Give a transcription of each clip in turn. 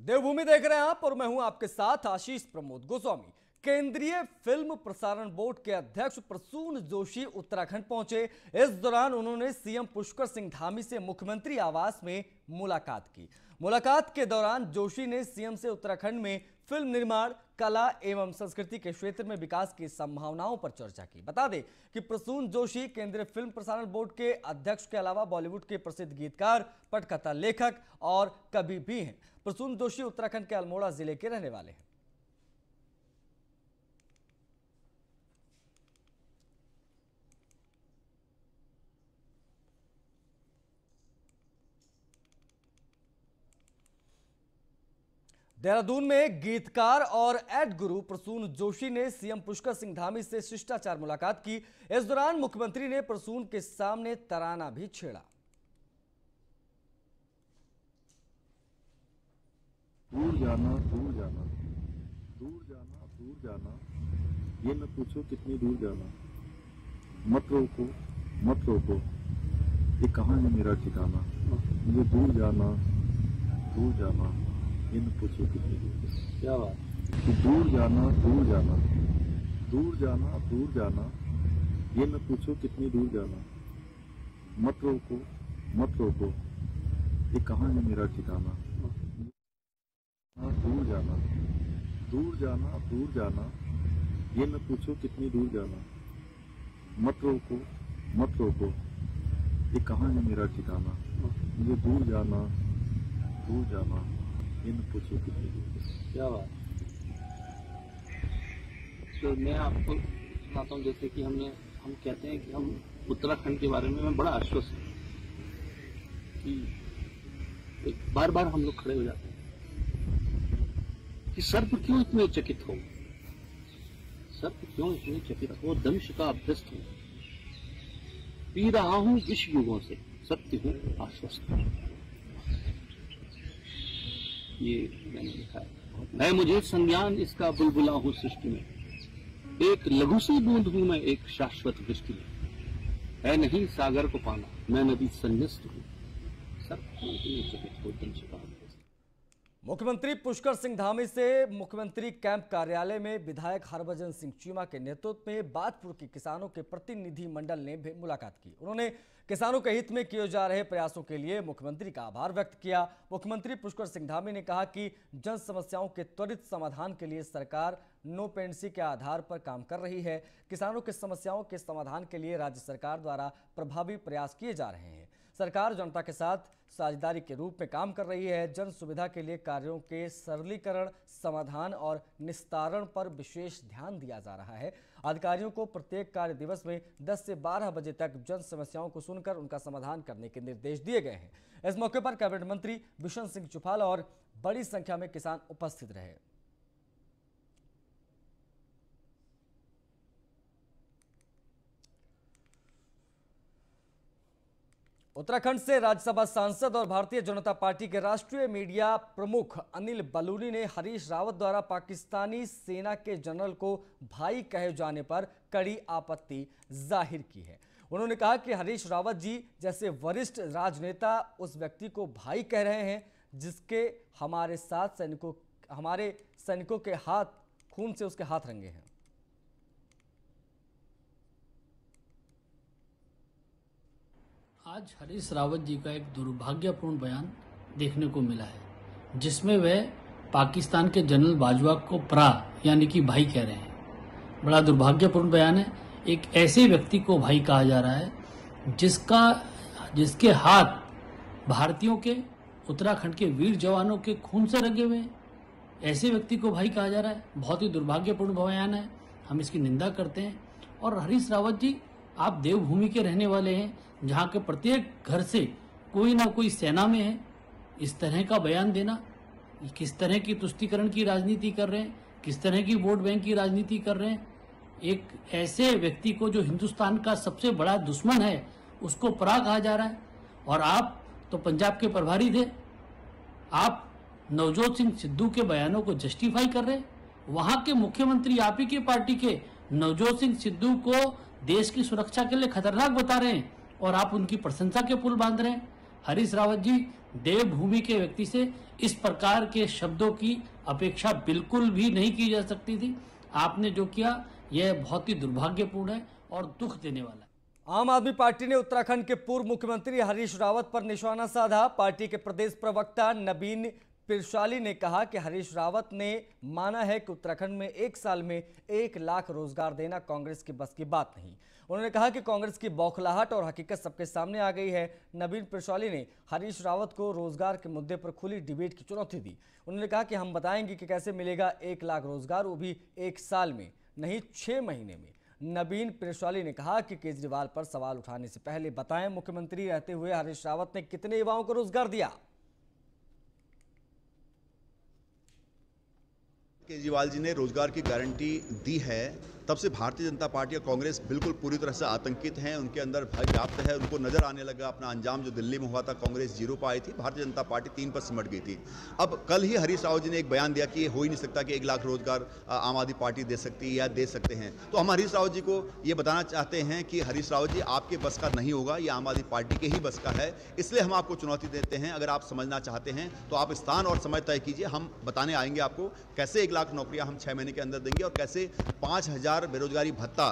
देवभूमि देख रहे हैं आप और मैं हूं आपके साथ आशीष प्रमोद गोस्वामी। केंद्रीय फिल्म प्रसारण बोर्ड के अध्यक्ष प्रसून जोशी उत्तराखंड पहुंचे। इस दौरान उन्होंने सीएम पुष्कर सिंह धामी से मुख्यमंत्री आवास में मुलाकात की। मुलाकात के दौरान जोशी ने सीएम से उत्तराखंड में फिल्म निर्माण, कला एवं संस्कृति के क्षेत्र में विकास की संभावनाओं पर चर्चा की। बता दें कि प्रसून जोशी केंद्रीय फिल्म प्रसारण बोर्ड के अध्यक्ष के अलावा बॉलीवुड के प्रसिद्ध गीतकार, पटकथा लेखक और कवि भी हैं। प्रसून जोशी उत्तराखंड के अल्मोड़ा जिले के रहने वाले हैं। देहरादून में गीतकार और एड गुरु प्रसून जोशी ने सीएम पुष्कर सिंह धामी से शिष्टाचार मुलाकात की। इस दौरान मुख्यमंत्री ने प्रसून के सामने तराना भी छेड़ा। दूर जाना, दूर जाना, दूर जाना, दूर जाना, ये न पूछो कितनी दूर जाना, मत रोको, मत रोको, ये कहाँ है मेरा ठिकाना, मुझे दूर जाना, दूर जाना, ये न पूछो कितनी दूर। क्या बात? दूर जाना, दूर जाना, दूर जाना, दूर जाना, ये न पूछो कितनी दूर जाना, मत रोको, मत रोको, ये कहाँ है मेरा ठिकाना, दूर जाना, दूर जाना, दूर जाना, ये न पूछो कितनी दूर जाना, मत रोको, मत रोको, ये कहाँ है मेरा ठिकाना, मुझे दूर जाना, दूर जाना, ये न पूछो कितनी दूर। क्या बात? तो मैं आपको सुनाता हूँ, जैसे कि हम कहते हैं कि हम उत्तराखंड के बारे में मैं बड़ा आश्वस्त हूँ कि बार बार हम लोग खड़े हो जाते हैं कि सर्प क्यों इतने चकित हो, सर्प क्यों इतने चकित हो, दंश का अभ्यस्त हूं, पी रहा हूं विष युगों से, सत्य हूं आश्वस्त। ये मैंने लिखा है। मैं मुझे संज्ञान इसका बुलबुला हूं सृष्टि में, एक लघु सी बूंद हूं मैं एक शाश्वत दृष्टि में, है नहीं सागर को पाना, मैं नदी संन्यस्त हूं, सर्प क्यों इतने चकित हो, दंश का अभ्यस्त। मुख्यमंत्री पुष्कर सिंह धामी से मुख्यमंत्री कैंप कार्यालय में विधायक हरभजन सिंह चीमा के नेतृत्व में बाजपुर के किसानों के प्रतिनिधि मंडल ने भी मुलाकात की। उन्होंने किसानों के हित में किए जा रहे प्रयासों के लिए मुख्यमंत्री का आभार व्यक्त किया। मुख्यमंत्री पुष्कर सिंह धामी ने कहा कि जन समस्याओं के त्वरित समाधान के लिए सरकार नो पेंडेंसी के आधार पर काम कर रही है। किसानों की समस्याओं के समाधान के लिए राज्य सरकार द्वारा प्रभावी प्रयास किए जा रहे हैं। सरकार जनता के साथ साझेदारी के रूप में काम कर रही है। जन सुविधा के लिए कार्यों के सरलीकरण, समाधान और निस्तारण पर विशेष ध्यान दिया जा रहा है। अधिकारियों को प्रत्येक कार्य दिवस में 10 से 12 बजे तक जन समस्याओं को सुनकर उनका समाधान करने के निर्देश दिए गए हैं। इस मौके पर कैबिनेट मंत्री बिशन सिंह चुफाल और बड़ी संख्या में किसान उपस्थित रहे। उत्तराखंड से राज्यसभा सांसद और भारतीय जनता पार्टी के राष्ट्रीय मीडिया प्रमुख अनिल बलूनी ने हरीश रावत द्वारा पाकिस्तानी सेना के जनरल को भाई कहे जाने पर कड़ी आपत्ति जाहिर की है। उन्होंने कहा कि हरीश रावत जी जैसे वरिष्ठ राजनेता उस व्यक्ति को भाई कह रहे हैं जिसके हमारे सैनिकों के हाथ खून से उसके हाथ रंगे हैं। आज हरीश रावत जी का एक दुर्भाग्यपूर्ण बयान देखने को मिला है, जिसमें वह पाकिस्तान के जनरल बाजवा को प्रा यानी कि भाई कह रहे हैं। बड़ा दुर्भाग्यपूर्ण बयान है। एक ऐसे व्यक्ति को भाई कहा जा रहा है जिसके हाथ भारतीयों के, उत्तराखंड के वीर जवानों के खून से रंगे हुए हैं। ऐसे व्यक्ति को भाई कहा जा रहा है। बहुत ही दुर्भाग्यपूर्ण बयान है। हम इसकी निंदा करते हैं। और हरीश रावत जी, आप देवभूमि के रहने वाले हैं, जहाँ के प्रत्येक घर से कोई ना कोई सेना में है। इस तरह का बयान देना, किस तरह की तुष्टीकरण की राजनीति कर रहे हैं, किस तरह की वोट बैंक की राजनीति कर रहे हैं। एक ऐसे व्यक्ति को जो हिंदुस्तान का सबसे बड़ा दुश्मन है, उसको प्रा कहा जा रहा है। और आप तो पंजाब के प्रभारी थे, आप नवजोत सिंह सिद्धू के बयानों को जस्टिफाई कर रहे हैं। वहां के मुख्यमंत्री आप ही की पार्टी के नवजोत सिंह सिद्धू को देश की सुरक्षा के लिए खतरनाक बता रहे हैं और आप उनकी प्रशंसा के पुल बांध रहे हैं। हरीश रावत जी, देवभूमि के व्यक्ति से इस प्रकार के शब्दों की अपेक्षा बिल्कुल भी नहीं की जा सकती थी। आपने जो किया यह बहुत ही दुर्भाग्यपूर्ण है और दुख देने वाला है। आम आदमी पार्टी ने उत्तराखंड के पूर्व मुख्यमंत्री हरीश रावत पर निशाना साधा। पार्टी के प्रदेश प्रवक्ता नवीन पिरशाली ने कहा कि हरीश रावत ने माना है कि उत्तराखंड में 1 साल में 1 लाख रोजगार देना कांग्रेस की बस की बात नहीं। उन्होंने कहा कि कांग्रेस की बौखलाहट और हकीकत सबके सामने आ गई है। नवीन पिरशाली ने हरीश रावत को रोजगार के मुद्दे पर खुली डिबेट की चुनौती दी। उन्होंने कहा कि हम बताएंगे कि कैसे मिलेगा 1 लाख रोजगार, वो भी 1 साल में, नहीं 6 महीने में। नवीन पिरशाली ने कहा कि केजरीवाल पर सवाल उठाने से पहले बताएं, मुख्यमंत्री रहते हुए हरीश रावत ने कितने युवाओं को रोजगार दिया। केजरीवाल जी ने रोजगार की गारंटी दी है, तब से भारतीय जनता पार्टी और कांग्रेस बिल्कुल पूरी तरह से आतंकित हैं। उनके अंदर भय व्याप्त है। उनको नजर आने लगा अपना अंजाम जो दिल्ली में हुआ था, कांग्रेस 0 पर आई थी, भारतीय जनता पार्टी 3 पर सिमट गई थी। अब कल ही हरीश रावत जी ने एक बयान दिया कि हो ही नहीं सकता कि 1 लाख रोजगार आम आदमी पार्टी दे सकती है या दे सकते हैं। तो हम हरीश रावत जी को ये बताना चाहते हैं कि हरीश रावत जी आपके बस का नहीं होगा, ये आम आदमी पार्टी के ही बस का है। इसलिए हम आपको चुनौती देते हैं। अगर आप समझना चाहते हैं तो आप स्थान और समय तय कीजिए, हम बताने आएंगे आपको कैसे 1 लाख नौकरियां हम 6 महीने के अंदर देंगे और कैसे 5000 बेरोजगारी भत्ता,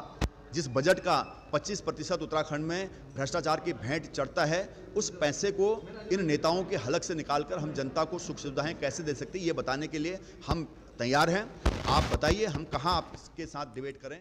जिस बजट का 25% उत्तराखंड में भ्रष्टाचार की भेंट चढ़ता है, उस पैसे को इन नेताओं के हलक से निकालकर हम जनता को सुख सुविधाएं कैसे दे सकते हैं, ये बताने के लिए हम तैयार हैं। आप बताइए हम कहां आपके साथ डिबेट करें।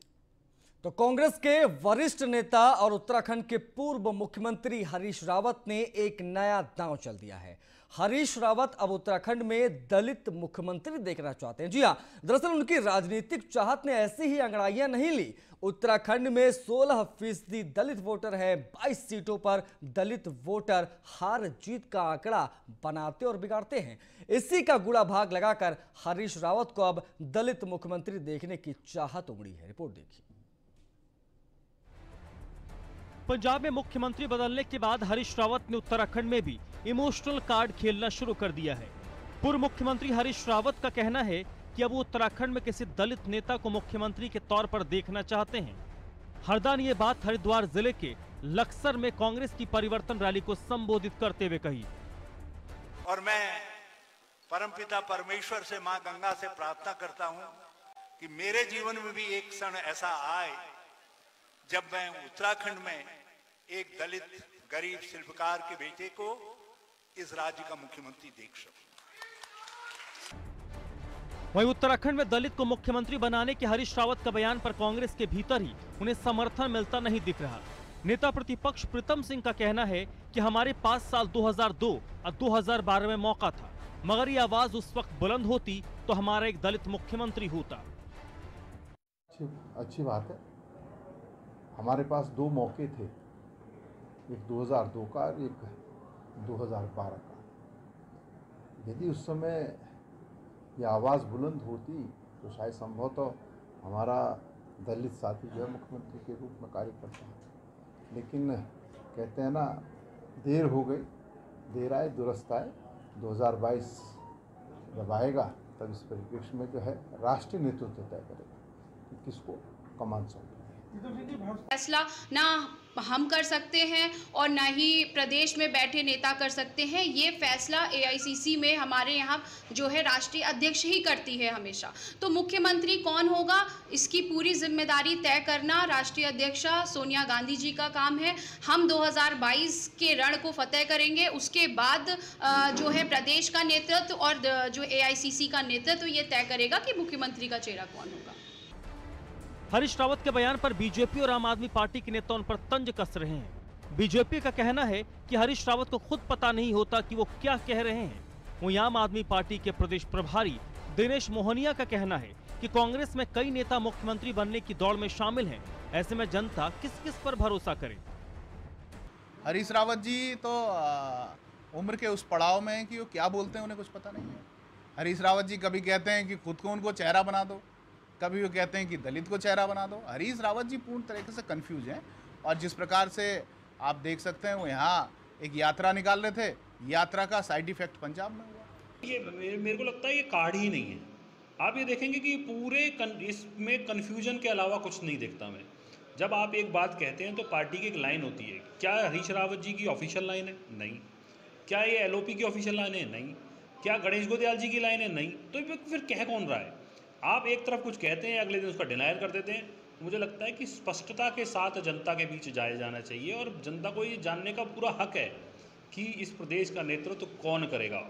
तो कांग्रेस के वरिष्ठ नेता और उत्तराखंड के पूर्व मुख्यमंत्री हरीश रावत ने एक नया दांव चल दिया है। हरीश रावत अब उत्तराखंड में दलित मुख्यमंत्री देखना चाहते हैं। जी हां, दरअसल उनकी राजनीतिक चाहत ने ऐसी ही अंगड़ाइयां नहीं ली। उत्तराखंड में 16% दलित वोटर है। 22 सीटों पर दलित वोटर हार जीत का आंकड़ा बनाते और बिगाड़ते हैं। इसी का गुड़ा भाग लगाकर हरीश रावत को अब दलित मुख्यमंत्री देखने की चाहत उमड़ी है। रिपोर्ट देखिए। पंजाब में मुख्यमंत्री बदलने के बाद हरीश रावत ने उत्तराखंड में भी इमोशनल कार्ड खेलना शुरू कर दिया है। पूर्व मुख्यमंत्री हरीश रावत का कहना है कि अब वो उत्तराखंड में किसी दलित नेता को मुख्यमंत्री के तौर पर देखना चाहते हैं। हरदा ने ये बात हरिद्वार जिले के लक्सर में कांग्रेस की परिवर्तन रैली को संबोधित करते हुए कही। और मैं परमपिता परमेश्वर से, मां गंगा से प्रार्थना करता हूं कि मेरे जीवन में भी एक क्षण ऐसा आए जब मैं उत्तराखंड में एक दलित गरीब शिल्पकार के बेटे को इस राज्य का मुख्यमंत्री देख सकूं। वहीं उत्तराखंड में दलित को मुख्यमंत्री बनाने के हरीश रावत का बयान पर कांग्रेस के भीतर ही उन्हें समर्थन मिलता नहीं दिख रहा। नेता प्रतिपक्ष प्रीतम सिंह का कहना है कि हमारे पास साल 2002 और 2012 में मौका था, मगर ये आवाज उस वक्त बुलंद होती तो हमारा एक दलित मुख्यमंत्री होता। अच्छी बात है। हमारे पास 2 मौके थे, एक 2002 का और एक 2012 का। यदि उस समय ये आवाज़ बुलंद होती तो शायद संभवतः हमारा दलित साथी जो है मुख्यमंत्री के रूप में कार्य करता है। लेकिन कहते हैं ना, देर हो गई, देर आए दुरुस्त आए। 2022 जब आएगा तब इस परिप्रेक्ष्य में जो है राष्ट्रीय नेतृत्व तय करेगा कि किसको कमान सौंपे। फैसला ना हम कर सकते हैं और ना ही प्रदेश में बैठे नेता कर सकते हैं। ये फैसला AICC में हमारे यहाँ जो है राष्ट्रीय अध्यक्ष ही करती है हमेशा। तो मुख्यमंत्री कौन होगा, इसकी पूरी जिम्मेदारी तय करना राष्ट्रीय अध्यक्षा सोनिया गांधी जी का काम है। हम 2022 के रण को फतेह करेंगे, उसके बाद जो है प्रदेश का नेतृत्व और जो AICC का नेतृत्व ये तय करेगा कि मुख्यमंत्री का चेहरा कौन होगा। हरीश रावत के बयान पर बीजेपी और आम आदमी पार्टी के नेता उन पर तंज कस रहे हैं। बीजेपी का कहना है कि हरीश रावत को खुद पता नहीं होता कि वो क्या कह रहे हैं। वहीं आम आदमी पार्टी के प्रदेश प्रभारी दिनेश मोहनिया का कहना है कि कांग्रेस में कई नेता मुख्यमंत्री बनने की दौड़ में शामिल हैं। ऐसे में जनता किस किस पर भरोसा करे। हरीश रावत जी तो उम्र के उस पड़ाव में है कि वो क्या बोलते हैं उन्हें कुछ पता नहीं है। हरीश रावत जी कभी कहते हैं कि खुद को उनको चेहरा बना दो, कभी वो कहते हैं कि दलित को चेहरा बना दो। हरीश रावत जी पूर्ण तरीके से कंफ्यूज हैं और जिस प्रकार से आप देख सकते हैं वो यहाँ एक यात्रा निकाल रहे थे, यात्रा का साइड इफेक्ट पंजाब में हुआ। ये मेरे को लगता है ये कार्ड ही नहीं है। आप ये देखेंगे कि पूरे इसमें कन्फ्यूजन के अलावा कुछ नहीं दिखता मैं। जब आप एक बात कहते हैं तो पार्टी की एक लाइन होती है। क्या हरीश रावत जी की ऑफिशियल लाइन है? नहीं। क्या ये LOP की ऑफिशियल लाइनें? नहीं। क्या गणेश गोदयाल जी की लाइनें? नहीं। तो ये फिर कह कौन रहा है? आप एक तरफ कुछ कहते हैं, अगले दिन उसका डिनायर कर देते हैं। मुझे लगता है कि स्पष्टता के साथ जनता के बीच जाया जाना चाहिए और जनता को ये जानने का पूरा हक है कि इस प्रदेश का नेतृत्व कौन करेगा।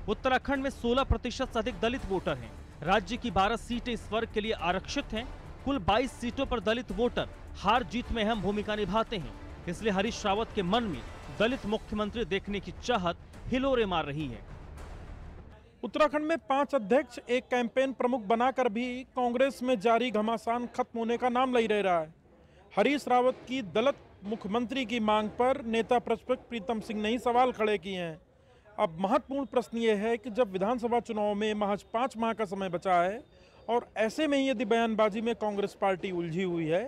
उत्तराखंड में 16% से अधिक दलित वोटर हैं। राज्य की 12 सीटें इस वर्ग के लिए आरक्षित हैं। कुल 22 सीटों पर दलित वोटर हार जीत में अहम भूमिका निभाते हैं। इसलिए हरीश रावत के मन में दलित मुख्यमंत्री देखने की चाहत हिलोरे मार रही है। उत्तराखंड में 5 अध्यक्ष एक कैंपेन प्रमुख बनाकर भी कांग्रेस में जारी घमासान खत्म होने का नाम नहीं ले रहा है। हरीश रावत की दलित मुख्यमंत्री की मांग पर नेता प्रतिपक्ष प्रीतम सिंह ने ही सवाल खड़े किए हैं। अब महत्वपूर्ण प्रश्न ये है कि जब विधानसभा चुनाव में महज 5 माह का समय बचा है और ऐसे में यदि बयानबाजी में कांग्रेस पार्टी उलझी हुई है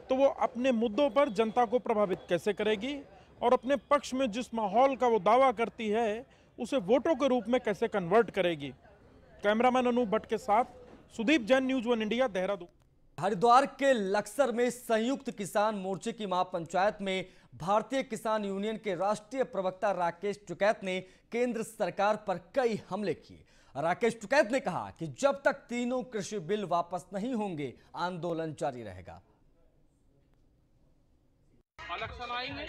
तो वो अपने मुद्दों पर जनता को प्रभावित कैसे करेगी और अपने पक्ष में जिस माहौल का वो दावा करती है उसे वोटों के रूप में कैसे कन्वर्ट करेगी। कैमरामैन अनूप भट्ट के साथ सुदीप जैन, न्यूज़ 1 इंडिया, देहरादून। हरिद्वार के लक्सर में संयुक्त किसान मोर्चे की महापंचायत में भारतीय किसान यूनियन के राष्ट्रीय प्रवक्ता राकेश टिकैत ने केंद्र सरकार पर कई हमले किए। राकेश टिकैत ने कहा कि जब तक तीनों कृषि बिल वापस नहीं होंगे आंदोलन जारी रहेगा। इलेक्शन आएंगे,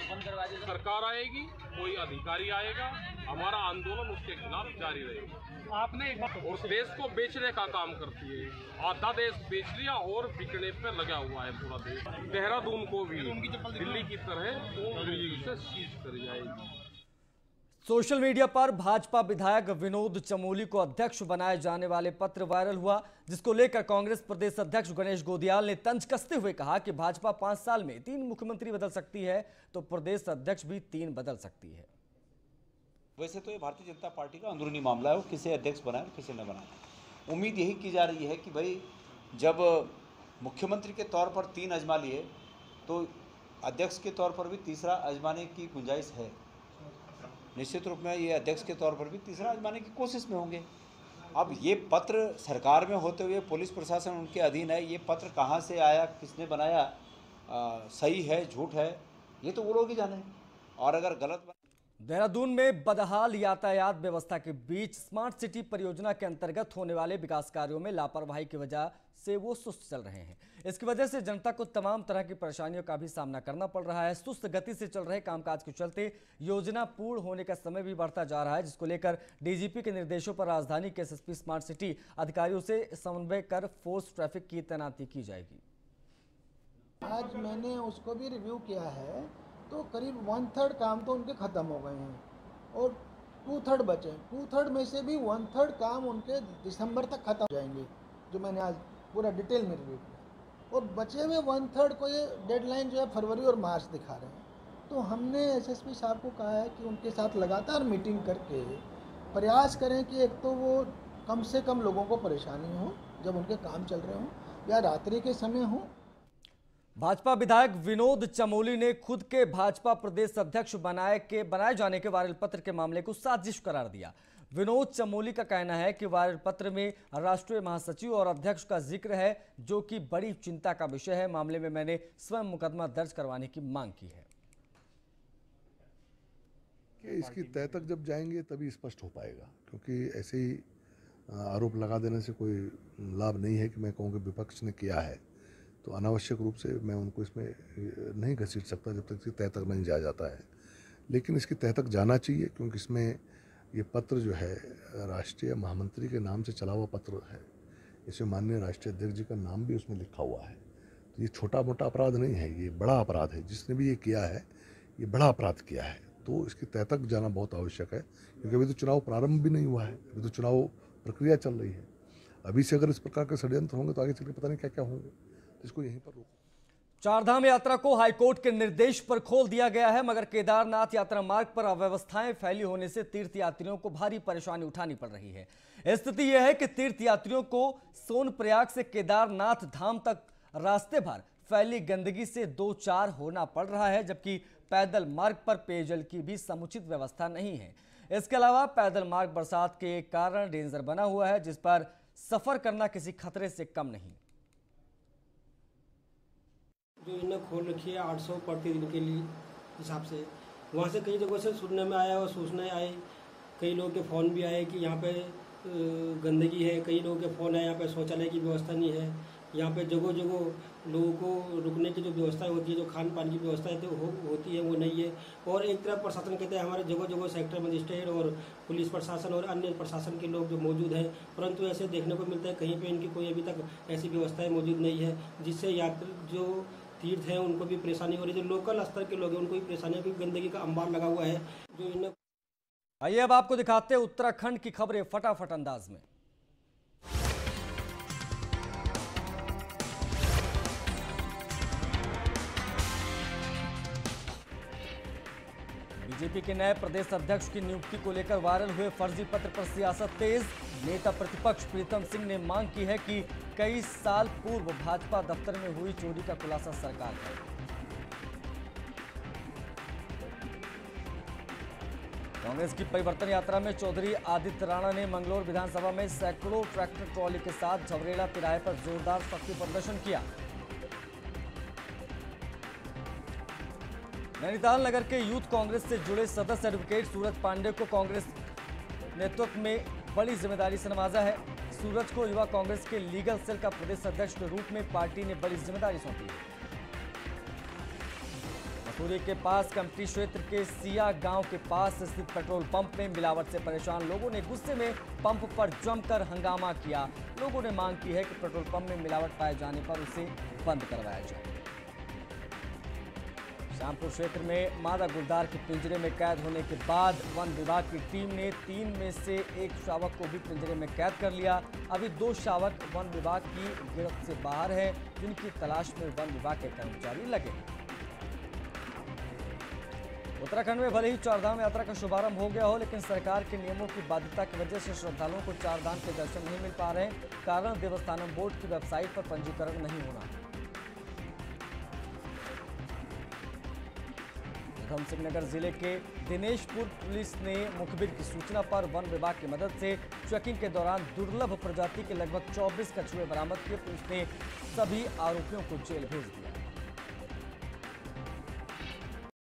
सरकार आएगी, कोई अधिकारी आएगा, हमारा आंदोलन उसके खिलाफ जारी रहेगा। आपने और देश को बेचने का काम करती है, आधा देश बेच लिया और बिकने पे लगा हुआ है पूरा देश। देहरादून को भी दिल्ली की तरह से सीज कर जाएगी। सोशल मीडिया पर भाजपा विधायक विनोद चमोली को अध्यक्ष बनाए जाने वाले पत्र वायरल हुआ, जिसको लेकर कांग्रेस प्रदेश अध्यक्ष गणेश गोदयाल ने तंज कसते हुए कहा कि भाजपा 5 साल में 3 मुख्यमंत्री बदल सकती है तो प्रदेश अध्यक्ष भी 3 बदल सकती है। वैसे तो ये भारतीय जनता पार्टी का अंदरूनी मामला है, वो किसे अध्यक्ष बनाए और किसे न बनाए। उम्मीद यही की जा रही है कि भाई जब मुख्यमंत्री के तौर पर 3 आजमा लिए तो अध्यक्ष के तौर पर भी तीसरा आजमाने की गुंजाइश है। निश्चित रूप में ये अध्यक्ष के तौर पर भी तीसरा आजमाने की कोशिश में होंगे। अब ये पत्र सरकार में होते हुए पुलिस प्रशासन उनके अधीन है, ये पत्र कहाँ से आया, किसने बनाया, सही है झूठ है, ये तो वो लोग ही जाने। और अगर गलत देहरादून में बदहाल यातायात व्यवस्था के बीच स्मार्ट सिटी परियोजना के अंतर्गत होने वाले विकास कार्यों में लापरवाही की वजह से वो सुस्त चल रहे हैं। इसकी वजह से जनता को तमाम तरह की परेशानियों का भी सामना करना पड़ रहा है। सुस्त गति से चल रहे कामकाज के चलते योजना पूर्ण होने का समय भी बढ़ता जा रहा है, जिसको लेकर डीजीपी के निर्देशों पर राजधानी के एसएसपी स्मार्ट सिटी अधिकारियों से समन्वय कर फोर्स ट्रैफिक की तैनाती की जाएगी। आज मैंने उसको भी रिव्यू किया है तो करीब 1/3 काम तो उनके ख़त्म हो गए हैं और 2/3 बचे। 2/3 में से भी 1/3 काम उनके दिसंबर तक ख़त्म हो जाएंगे, जो मैंने आज पूरा डिटेल में रिव्यू किया। और बचे हुए 1/3 को ये डेडलाइन जो है फरवरी और मार्च दिखा रहे हैं। तो हमने एसएसपी साहब को कहा है कि उनके साथ लगातार मीटिंग करके प्रयास करें कि एक तो वो कम से कम लोगों को परेशानी हो जब उनके काम चल रहे हों या रात्रि के समय हो। भाजपा विधायक विनोद चमोली ने खुद के भाजपा प्रदेश अध्यक्ष बनाए जाने के वायरल पत्र के मामले को साजिश करार दिया। विनोद चमोली का कहना है कि वायरल पत्र में राष्ट्रीय महासचिव और अध्यक्ष का जिक्र है, जो कि बड़ी चिंता का विषय है। मामले में मैंने स्वयं मुकदमा दर्ज करवाने की मांग की है। कि इसकी तय तक जब जाएंगे तभी स्पष्ट हो पाएगा, क्योंकि ऐसे ही आरोप लगा देने से कोई लाभ नहीं है कि मैं कहूँ कि विपक्ष ने किया है तो अनावश्यक रूप से मैं उनको इसमें नहीं घसीट सकता जब तक इसकी तय तक नहीं जाया जाता है। लेकिन इसकी तय तक जाना चाहिए, क्योंकि इसमें ये पत्र जो है राष्ट्रीय महामंत्री के नाम से चला हुआ पत्र है। इसमें माननीय राष्ट्रीय अध्यक्ष जी का नाम भी उसमें लिखा हुआ है। तो ये छोटा मोटा अपराध नहीं है, ये बड़ा अपराध है। जिसने भी ये किया है ये बड़ा अपराध किया है। तो इसकी तय तक जाना बहुत आवश्यक है, क्योंकि अभी तो चुनाव प्रारंभ भी नहीं हुआ है, अभी तो चुनाव प्रक्रिया चल रही है। अभी से अगर इस प्रकार के षड्यंत्र होंगे तो आगे चलकर पता नहीं क्या क्या होंगे। इसको यहीं पर रोक। चारधाम यात्रा को हाईकोर्ट के निर्देश पर खोल दिया गया है, मगर केदारनाथ यात्रा मार्ग पर अव्यवस्थाएं फैली होने से तीर्थयात्रियों को भारी परेशानी उठानी पड़ रही है। स्थिति यह है कि तीर्थयात्रियों को सोनप्रयाग से केदारनाथ धाम तक रास्ते भर फैली गंदगी से 2-4 होना पड़ रहा है, जबकि पैदल मार्ग पर पेयजल की भी समुचित व्यवस्था नहीं है। इसके अलावा पैदल मार्ग बरसात के कारण डेंजर बना हुआ है, जिस पर सफर करना किसी खतरे से कम नहीं। जो इन्हें खोल रखी है 800 प्रतिदिन के लिए हिसाब से, वहाँ से कई जगहों से सुनने में आया और सूचनाएं आई, कई लोगों के फ़ोन भी आए कि यहाँ पे गंदगी है, कई लोगों के फ़ोन आए यहाँ पे शौचालय की व्यवस्था नहीं है, यहाँ पे जगह जगह लोगों को रुकने की जो व्यवस्था होती है, जो खान पान की व्यवस्था है तो होती है वो नहीं है। और एक तरफ प्रशासन कहते हैं हमारे जगह जगह सेक्टर मजिस्ट्रेट और पुलिस प्रशासन और अन्य प्रशासन के लोग जो मौजूद हैं, परंतु ऐसे देखने को मिलता है कहीं पे इनकी कोई अभी तक ऐसी व्यवस्थाएं मौजूद नहीं है, जिससे यात्री जो तीर्थ हैं उनको भी परेशानी हो रही है, जो लोकल स्तर के लोग हैं उनको भी परेशानी है, क्योंकि गंदगी का अंबार लगा हुआ है जो इन्हें। आइए अब आपको दिखाते हैं उत्तराखंड की खबरें फटाफट अंदाज में। बीजेपी के नए प्रदेश अध्यक्ष की नियुक्ति को लेकर वायरल हुए फर्जी पत्र पर सियासत तेज। नेता प्रतिपक्ष प्रीतम सिंह ने मांग की है कि कई साल पूर्व भाजपा दफ्तर में हुई चोरी का खुलासा सरकार करे। कांग्रेस की परिवर्तन यात्रा में चौधरी आदित्य राणा ने मंगलौर विधानसभा में सैकड़ों ट्रैक्टर ट्रॉली के साथ झवरेला तिराहे पर जोरदार शक्ति प्रदर्शन किया। नैनीताल नगर के यूथ कांग्रेस से जुड़े सदस्य एडवोकेट सूरज पांडे को कांग्रेस नेतृत्व में बड़ी जिम्मेदारी से नवाजा है। सूरज को युवा कांग्रेस के लीगल सेल का प्रदेश अध्यक्ष के रूप में पार्टी ने बड़ी जिम्मेदारी सौंपी है। मसूरी के पास कमटी क्षेत्र के सिया गांव के पास स्थित पेट्रोल पंप में मिलावट से परेशान लोगों ने गुस्से में पंप पर जमकर हंगामा किया। लोगों ने मांग की है कि पेट्रोल पंप में मिलावट पाए जाने पर उसे बंद करवाया जाए। श्यामपुर क्षेत्र में मादा गुलदार के पिंजरे में कैद होने के बाद वन विभाग की टीम ने 3 में से एक शावक को भी पिंजरे में कैद कर लिया। अभी 2 शावक वन विभाग की गिरफ्त से बाहर हैं, जिनकी तलाश में वन विभाग के कर्मचारी लगे। उत्तराखंड में भले ही चारधाम यात्रा का शुभारंभ हो गया हो, लेकिन सरकार के नियमों की बाध्यता की वजह से श्रद्धालुओं को चारधाम के दर्शन नहीं मिल पा रहे हैं। कारण देवस्थानम बोर्ड की वेबसाइट पर पंजीकरण नहीं होना। उधम सिंह नगर जिले के दिनेशपुर पुलिस ने मुखबिर की सूचना पर वन विभाग की मदद से चेकिंग के दौरान दुर्लभ प्रजाति के लगभग 24 कछुए बरामद किए। पुलिस ने सभी आरोपियों को जेल भेज दिया।